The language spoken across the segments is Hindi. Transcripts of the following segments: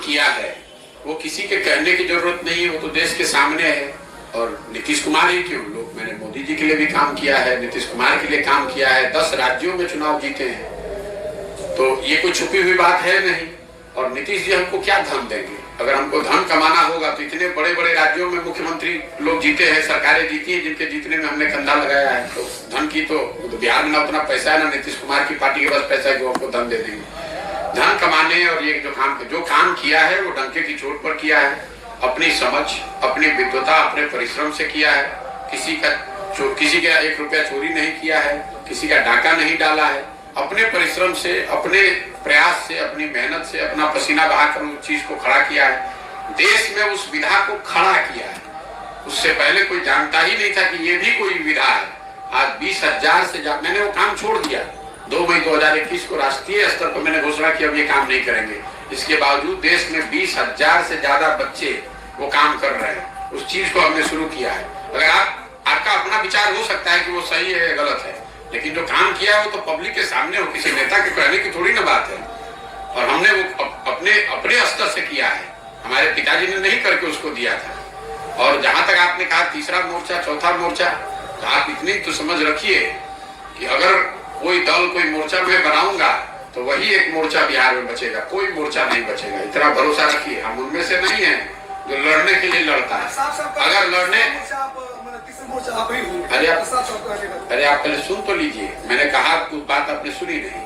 किया है वो किसी के कहने की जरूरत नहीं है, वो तो देश के सामने है। और नीतीश कुमार ही क्यों, लोग मैंने मोदी जी के लिए भी काम किया है, नीतीश कुमार के लिए काम किया है, 10 राज्यों में चुनाव जीते हैं, तो ये कोई छुपी हुई बात है नहीं। और नीतीश जी हमको क्या धन देंगे? अगर हमको धन कमाना होगा तो इतने बड़े बड़े राज्यों में मुख्यमंत्री लोग जीते हैं, सरकारें जीती हैं, जिनके जीतने में हमने कंधा लगाया है। तो धन की तो बिहार में ना उतना पैसा है, ना नीतीश कुमार की पार्टी के पास पैसा है कि वो हमको धन दे देंगे। धन कमाने और ये जो काम किया है वो डंके की चोट पर किया है, अपनी समझ, अपनी विद्वता, अपने परिश्रम से किया है। किसी का 1 रुपया चोरी नहीं किया है, किसी का डाका नहीं डाला है, अपने परिश्रम से, अपने प्रयास से, अपनी मेहनत से, अपना पसीना बहाकर उस चीज को खड़ा किया है। देश में उस विधा को खड़ा किया है। उससे पहले कोई जानता ही नहीं था कि ये भी कोई विधा है। आज 20,000 से ज्यादा मैंने वो काम छोड़ दिया। 2 मई 2021 को राष्ट्रीय स्तर पर मैंने घोषणा की अब ये काम नहीं करेंगे। इसके बावजूद देश में 20,000 से ज्यादा बच्चे वो काम कर रहे हैं। उस चीज को हमने शुरू किया है। अगर आपका अपना विचार हो सकता है कि वो सही है या गलत है, लेकिन जो काम किया है वो तो पब्लिक के सामने हो, किसी नेता के कहने की थोड़ी ना बात है। और हमने वो अपने स्तर से किया है, हमारे पिताजी ने नहीं करके उसको दिया था। और जहां तक आपने कहा तीसरा मोर्चा, चौथा मोर्चा, तो आप इतनी तो समझ रखिए कि अगर कोई दल, कोई मोर्चा मैं बनाऊंगा तो वही एक मोर्चा बिहार में बचेगा, कोई मोर्चा नहीं बचेगा। इतना भरोसा रखिए। हम उनमें से नहीं है जो लड़ने के लिए लड़ता है। अगर लड़ने अरे आप पहले सुन तो लीजिए, मैंने कहा कुछ बात आपने सुनी नहीं।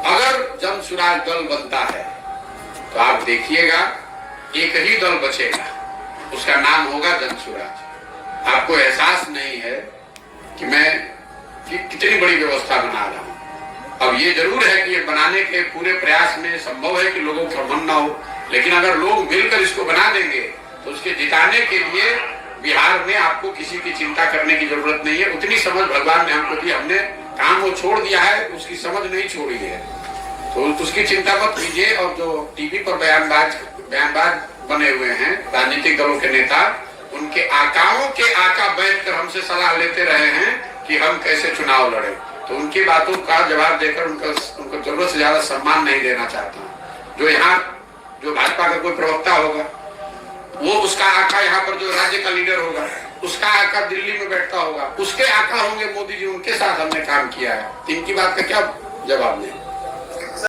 अगर जन सुराज दल बनता है तो आप देखिएगा एक ही दल बचेगा, उसका नाम होगा जन सुराज। आपको एहसास नहीं है कि मैं कितनी बड़ी व्यवस्था बना रहा हूं। अब ये जरूर है कि ये बनाने के पूरे प्रयास में संभव है कि लोगों को मन ना हो, लेकिन अगर लोग मिलकर इसको बना देंगे तो उसके जिताने के लिए बिहार में आपको किसी की चिंता करने की जरूरत नहीं है। उतनी समझ भगवान ने हमको दी, हमने काम वो छोड़ दिया है, उसकी समझ नहीं छोड़ी है, तो उसकी चिंता मत कीजिए। और जो टीवी पर बयानबाज बने हुए हैं राजनीतिक दलों के नेता, उनके आकाओं के आका बैठकर हमसे सलाह लेते रहे हैं कि हम कैसे चुनाव लड़े, तो उनकी बातों का जवाब देकर उनको जरूरत से ज्यादा सम्मान नहीं देना चाहता हूँ। जो भाजपा का कोई प्रवक्ता होगा वो उसका आका, यहाँ पर जो राज्य का लीडर होगा उसका आका दिल्ली में बैठता होगा, उसके आका होंगे मोदी जी, उनके साथ हमने काम किया है। इनकी बात का क्या जवाब दें?